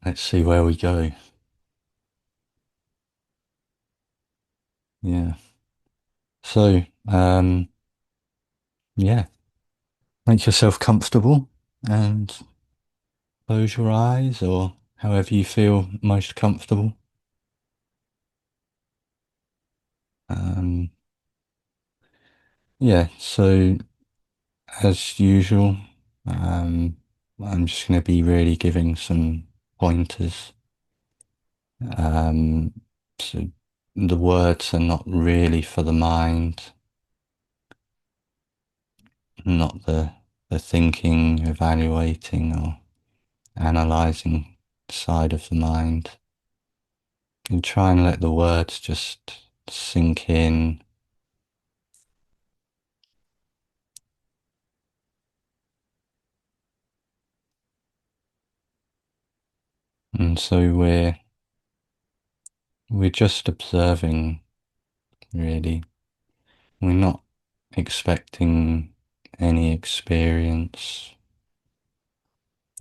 let's see where we go. Yeah. So, yeah, make yourself comfortable and close your eyes or however you feel most comfortable. Um, yeah, so as usual, um, I'm just going to be really giving some pointers. Um, so the words are not really for the mind, not the thinking, evaluating, or analyzing side of the mind. And try and let the words just sink in. And so we're just observing, really. We're not expecting any experience.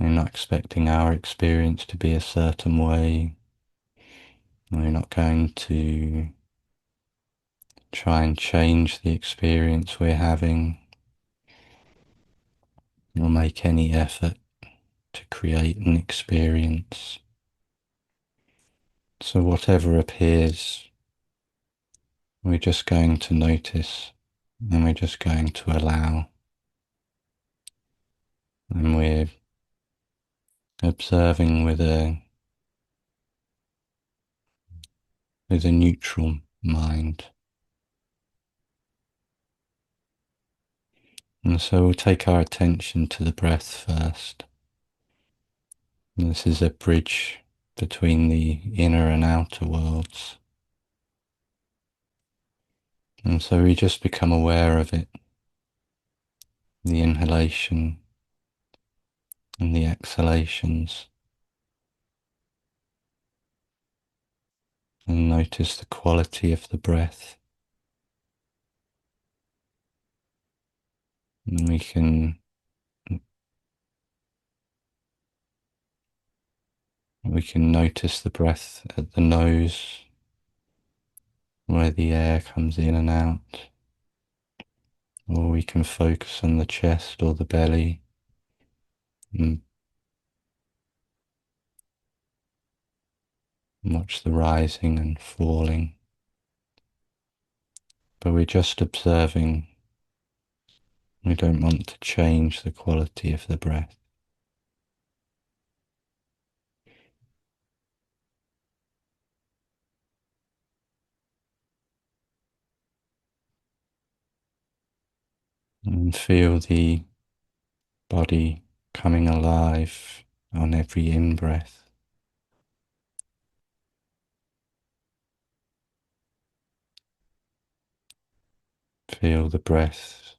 We're not expecting our experience to be a certain way. We're not going to try and change the experience we're having or make any effort to create an experience. So whatever appears, we're just going to notice and we're just going to allow, and we're observing with a neutral mind. And so we'll take our attention to the breath first. And this is a bridge between the inner and outer worlds. And so we just become aware of it, the inhalation and the exhalations, and notice the quality of the breath. And we can notice the breath at the nose, where the air comes in and out, or we can focus on the chest or the belly and watch the rising and falling. But we're just observing. We don't want to change the quality of the breath. And feel the body coming alive on every in-breath. Feel the breath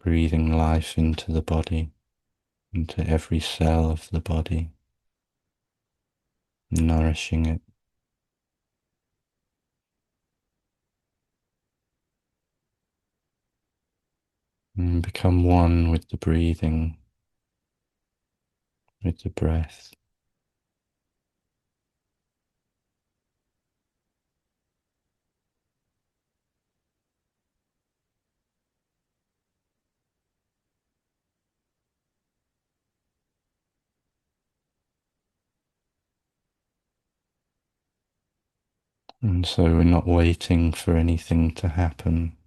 breathing life into the body, into every cell of the body, nourishing it. And become one with the breathing, with the breath. And so we're not waiting for anything to happen,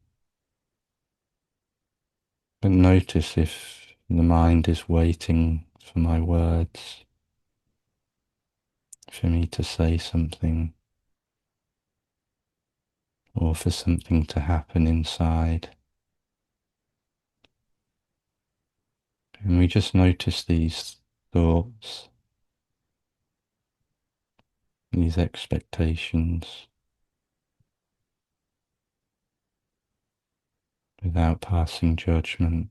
but notice if the mind is waiting for my words, for me to say something, or for something to happen inside. And we just notice these thoughts, these expectations, without passing judgment.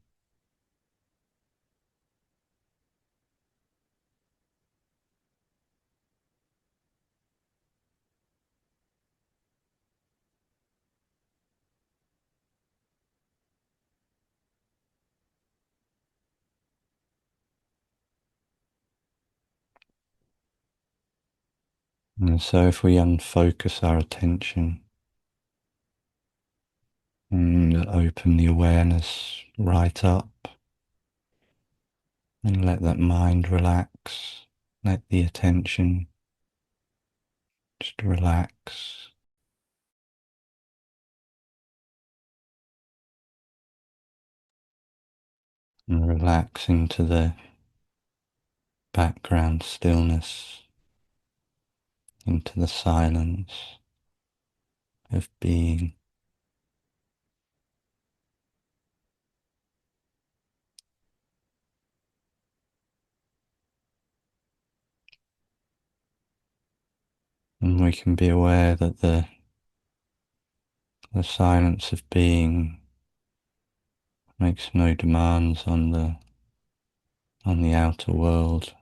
And so if we unfocus our attention and open the awareness right up and let that mind relax, let the attention just relax and relax into the background stillness, into the silence of being. And we can be aware that the silence of being makes no demands on the outer world.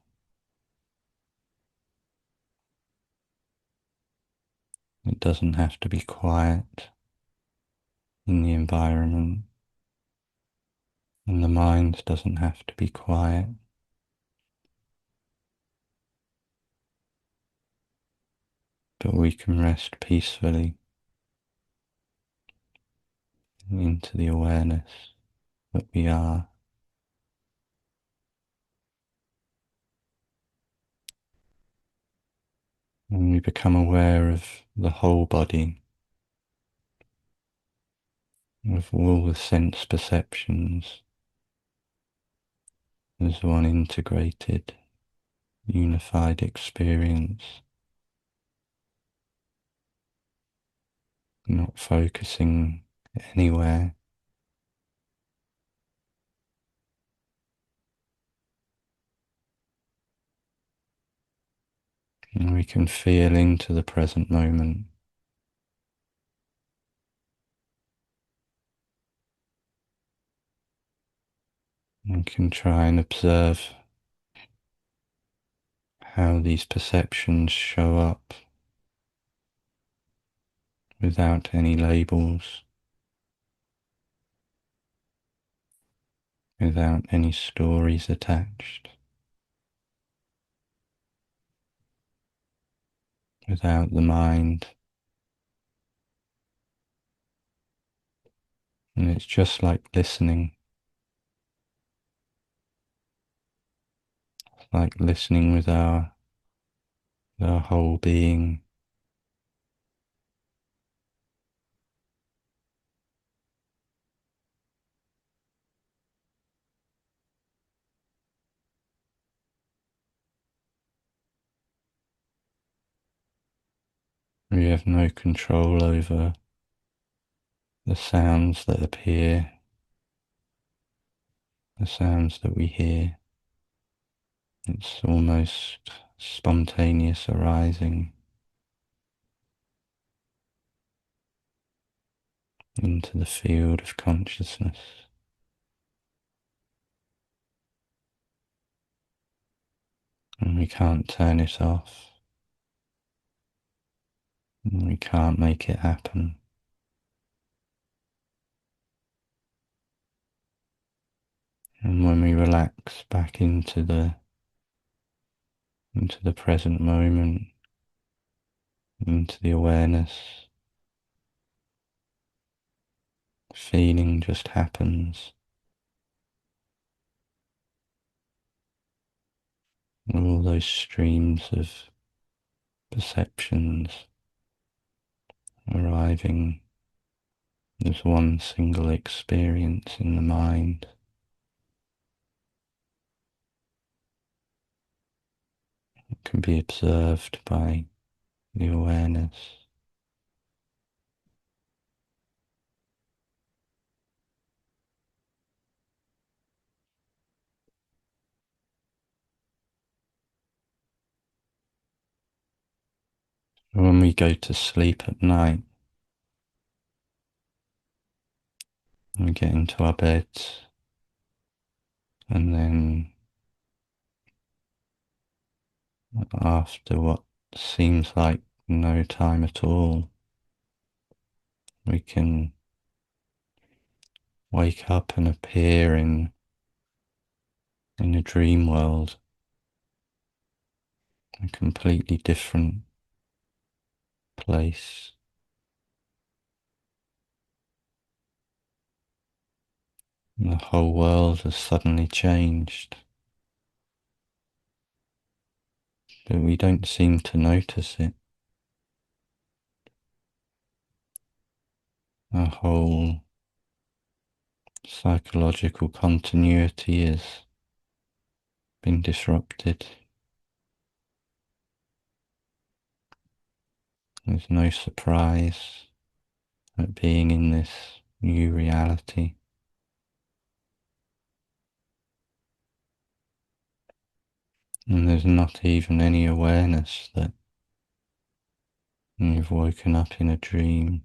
It doesn't have to be quiet in the environment, and the mind doesn't have to be quiet. But we can rest peacefully into the awareness that we are. And we become aware of the whole body, of all the sense perceptions as one integrated, unified experience, not focusing anywhere. And we can feel into the present moment. And can try and observe how these perceptions show up without any labels, without any stories attached, without the mind. And it's just like listening. It's like listening with our whole being. We have no control over the sounds that appear, the sounds that we hear. It's almost spontaneous arising into the field of consciousness. And we can't turn it off. And we can't make it happen. And when we relax back into the present moment, into the awareness, feeling just happens. All those streams of perceptions arriving as one single experience in the mind. It can be observed by the awareness. When we go to sleep at night, we get into our beds, and then after what seems like no time at all, we can wake up and appear in a dream world, a completely different place. And the whole world has suddenly changed, but we don't seem to notice it. Our whole psychological continuity has been disrupted. There's no surprise at being in this new reality. And there's not even any awareness that you've woken up in a dream.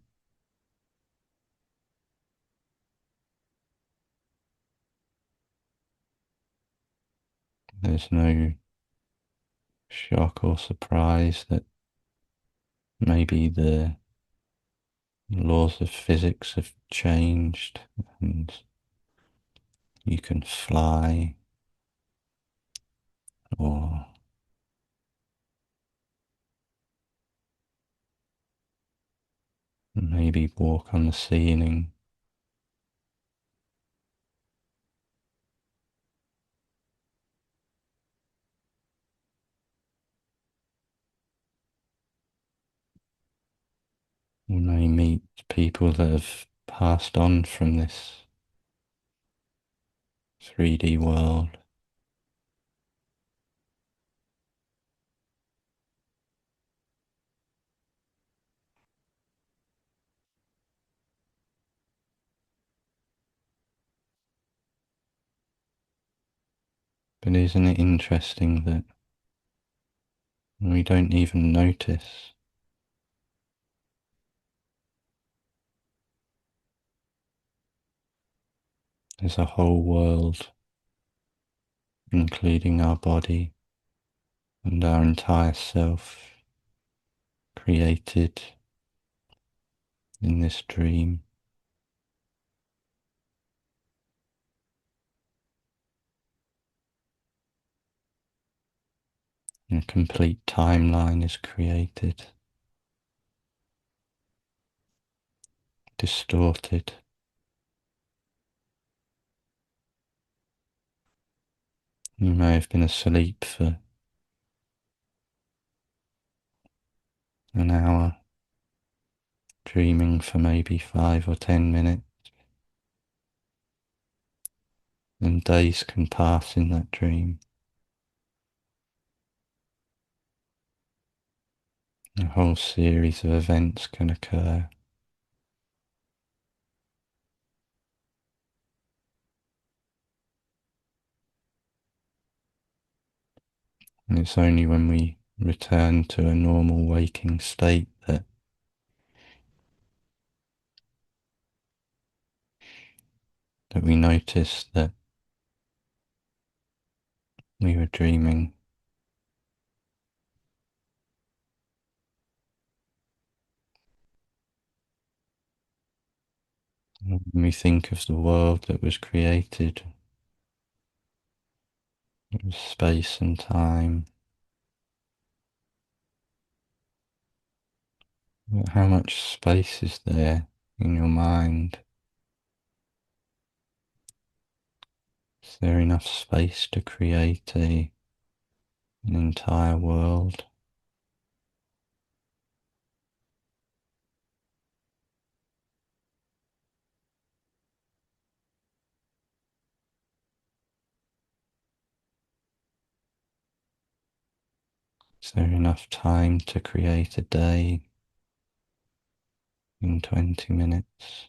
There's no shock or surprise that maybe the laws of physics have changed and you can fly or maybe walk on the ceiling. You may meet people that have passed on from this 3D world. But isn't it interesting that we don't even notice? There's a whole world, including our body and our entire self, created in this dream. A complete timeline is created, distorted. You may have been asleep for an hour, dreaming for maybe 5 or 10 minutes, and days can pass in that dream. A whole series of events can occur. And it's only when we return to a normal waking state that we notice that we were dreaming. When we think of the world that was created, it was space and time. But how much space is there in your mind? Is there enough space to create an entire world? Is there enough time to create a day in 20 minutes?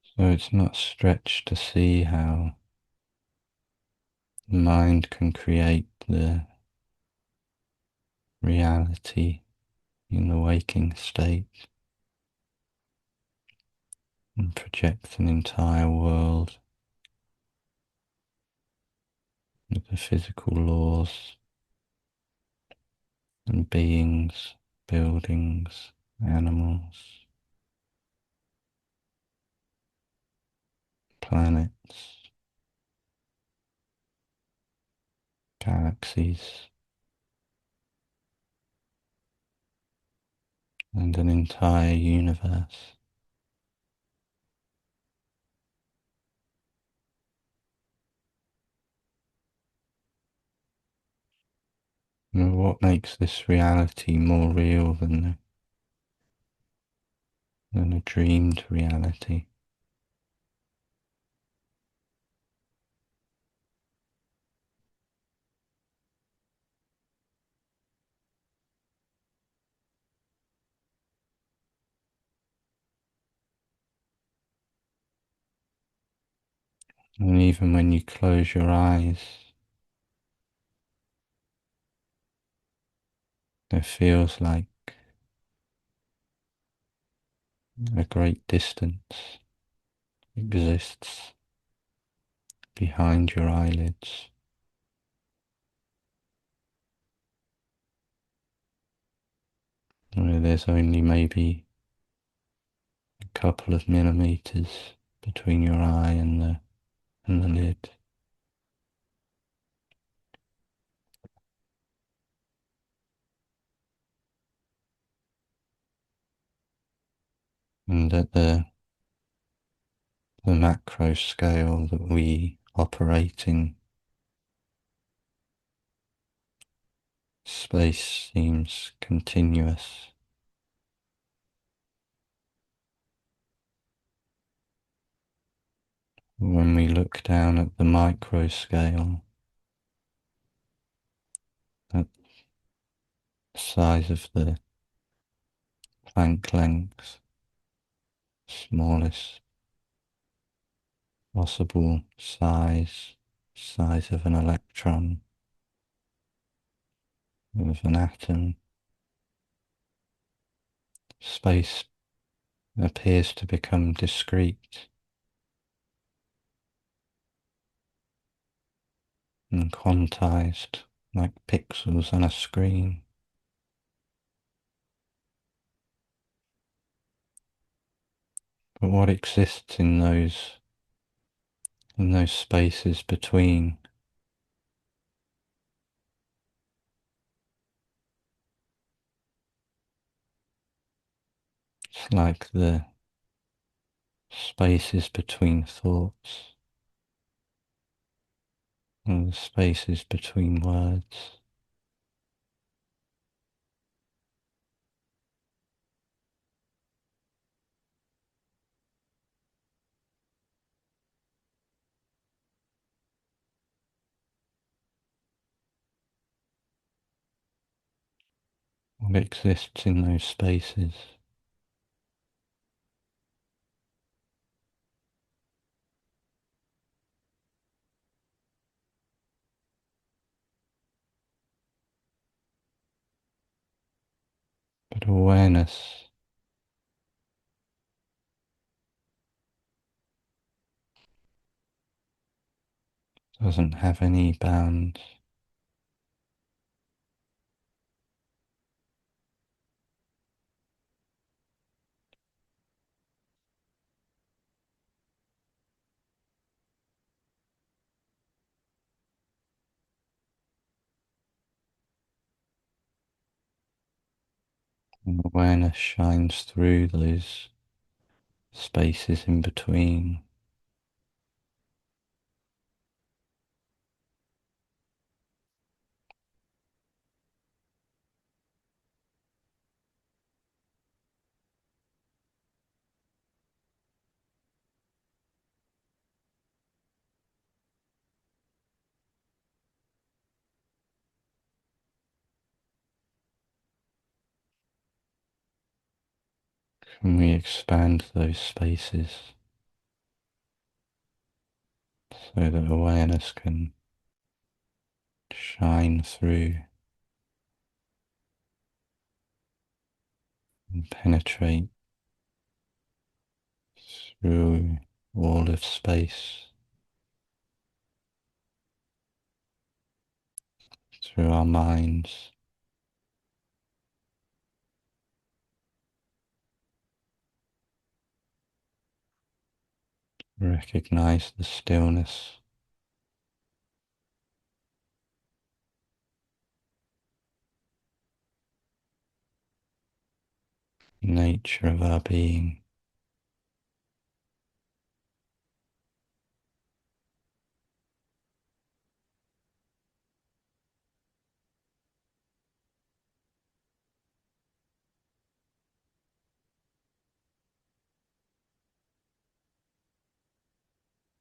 So it's not stretched to see how the mind can create the reality in the waking state and project an entire world with the physical laws and beings, buildings, animals. planets, galaxies, and an entire universe. And what makes this reality more real than a dreamed reality? And even when you close your eyes, it feels like a great distance exists behind your eyelids, where there's only maybe a couple of millimeters between your eye and the lid. And at the macro scale that we operate in, space seems continuous. When we look down at the micro scale, at the size of the Planck length, smallest possible size of an electron, of an atom, space appears to become discrete and quantized like pixels on a screen. But what exists in those spaces between? It's like the spaces between thoughts and the spaces between words. What exists in those spaces? But awareness doesn't have any bounds. And awareness shines through those spaces in between. Can we expand those spaces so that awareness can shine through and penetrate through all of space, through our minds, Recognize the stillness, nature of our being.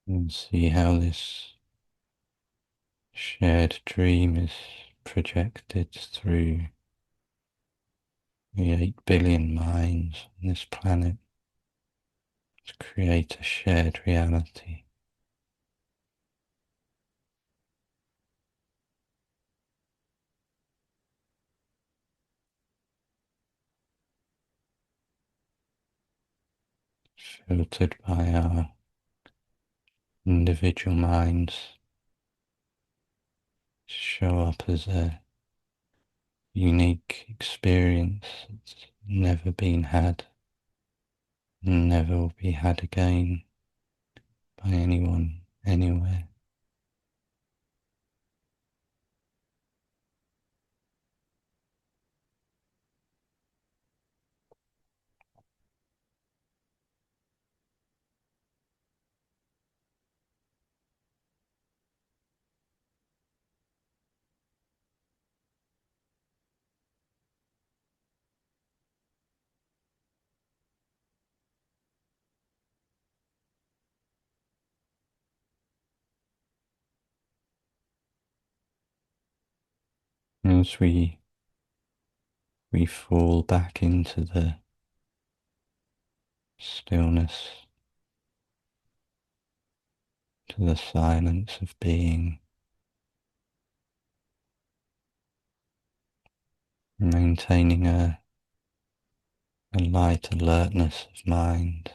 And see how this shared dream is projected through the 8 billion minds on this planet to create a shared reality. Filtered by our individual minds, show up as a unique experience that's never been had and never will be had again by anyone, anywhere. As we fall back into the stillness, to the silence of being, maintaining a light alertness of mind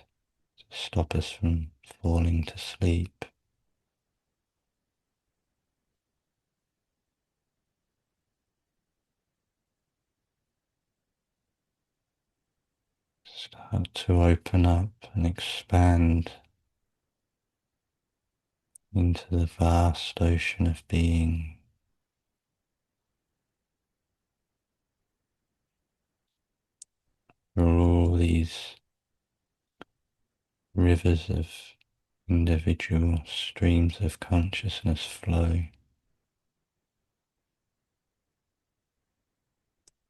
to stop us from falling to sleep. Start to open up and expand into the vast ocean of being, where all these rivers of individual streams of consciousness flow,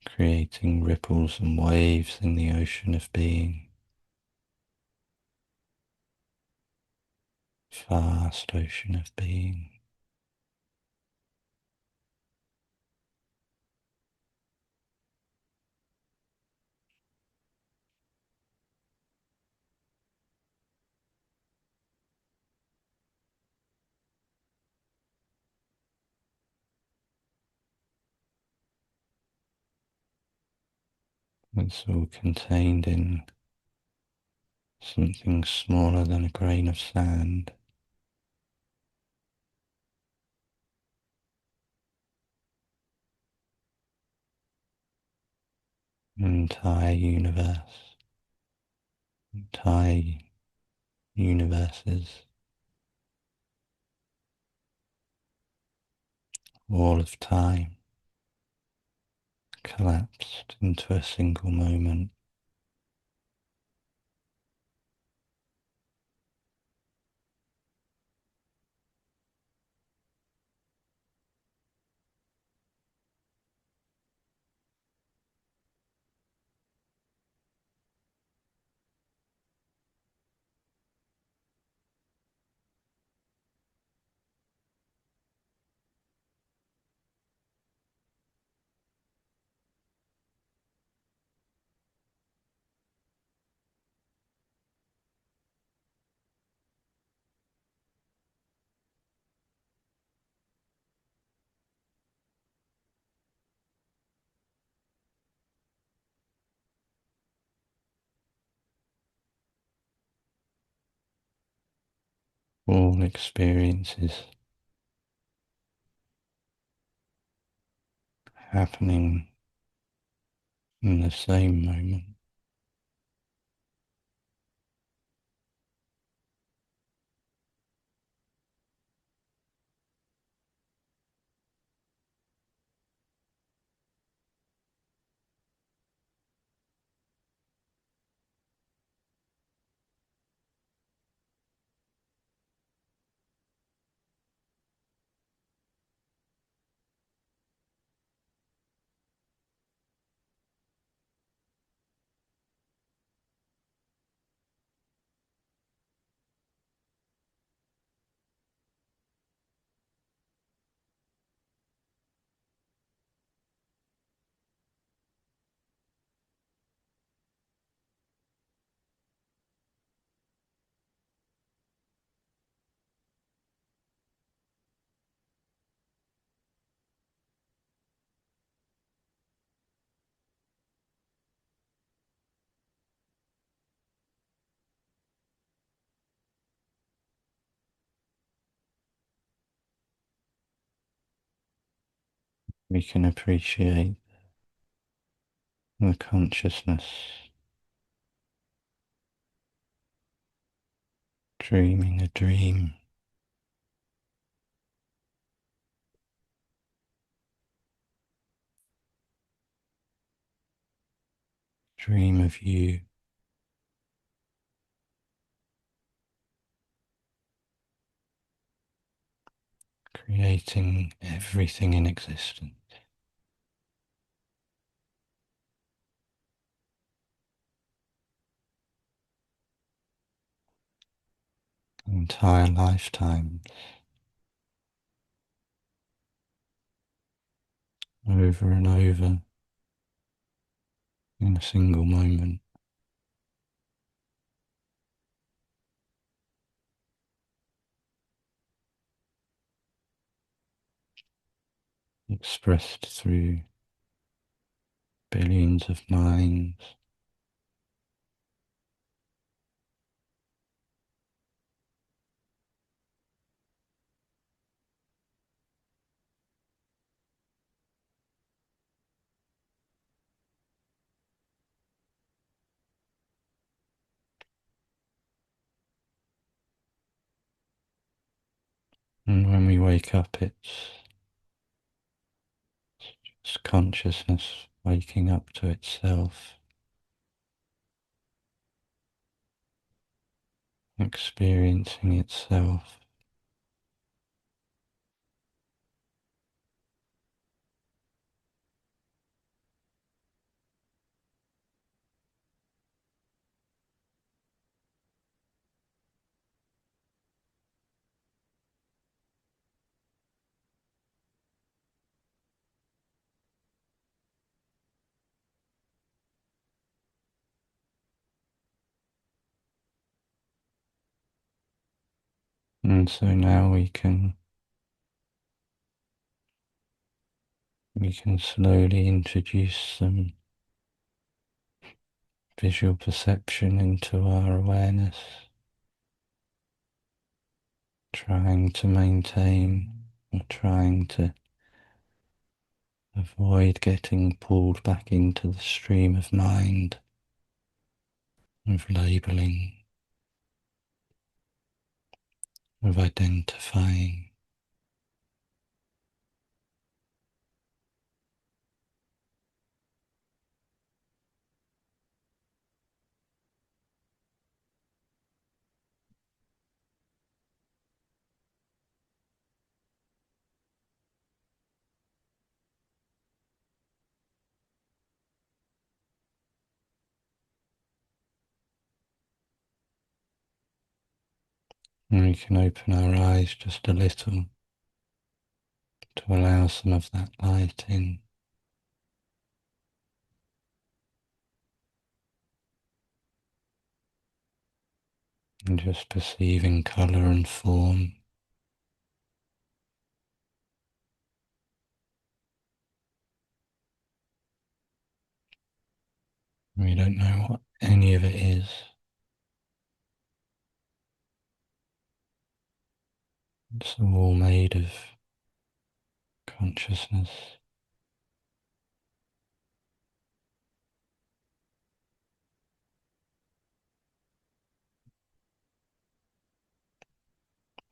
creating ripples and waves in the ocean of being, vast ocean of being. It's all contained in something smaller than a grain of sand. Entire universe, entire universes, all of time collapsed into a single moment. All experiences happening in the same moment. We can appreciate the consciousness dreaming a dream, dream of you, creating everything in existence. Entire lifetimes, over and over, in a single moment, expressed through billions of minds. And when we wake up, it's consciousness waking up to itself, experiencing itself. And so now we can slowly introduce some visual perception into our awareness, trying to maintain or trying to avoid getting pulled back into the stream of mind, of labeling, of identifying. And we can open our eyes just a little to allow some of that light in. And just perceiving colour and form. We don't know what any of it is. It's all made of consciousness.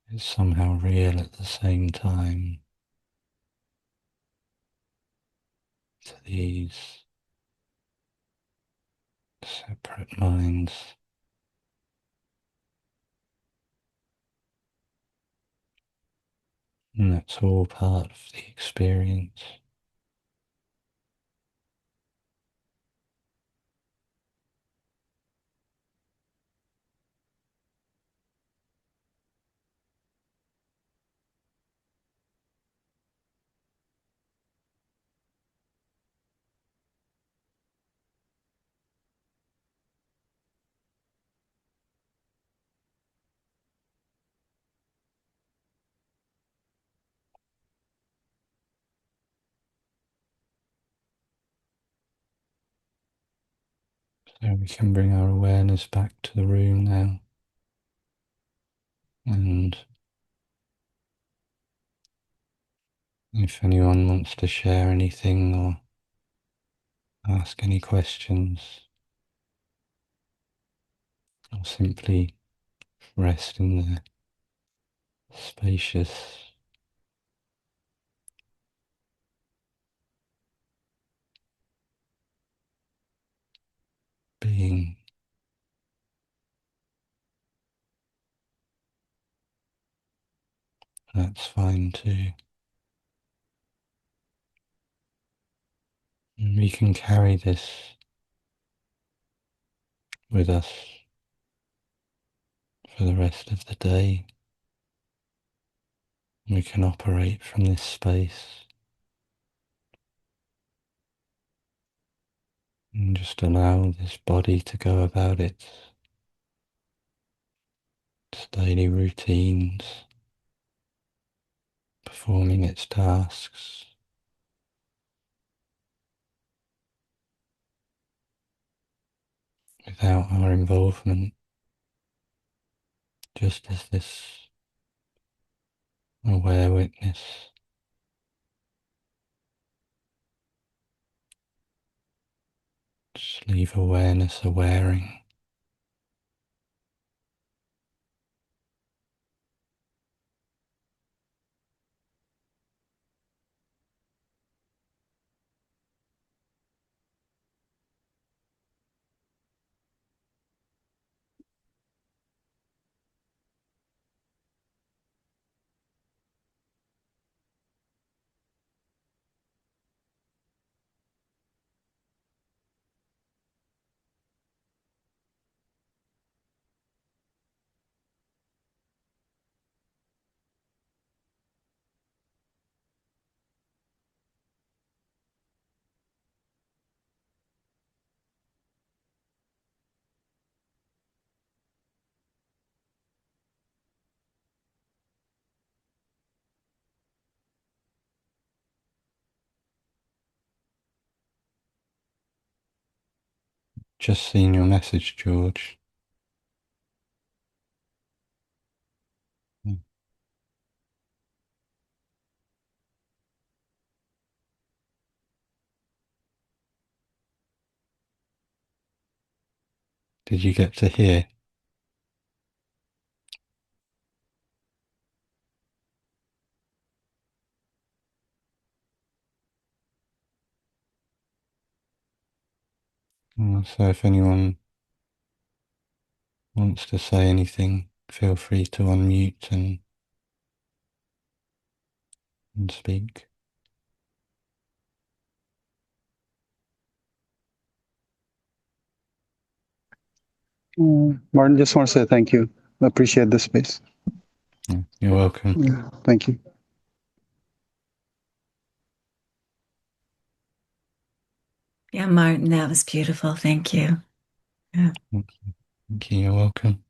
It's somehow real at the same time to these separate minds. And that's all part of the experience. So we can bring our awareness back to the room now and If anyone wants to share anything or ask any questions, or simply rest in the spacious being, that's fine too. And we can carry this with us for the rest of the day. We can operate from this space and just allow this body to go about its daily routines, performing its tasks without our involvement, just as this aware witness. Just leave awareness awareing. Just seen your message, George. Did you get to hear? So if anyone wants to say anything, feel free to unmute and speak. Martin, just want to say thank you. I appreciate this space. You're welcome. Yeah, thank you. Yeah, Martin, that was beautiful. Thank you. Yeah. Thank you. You're welcome.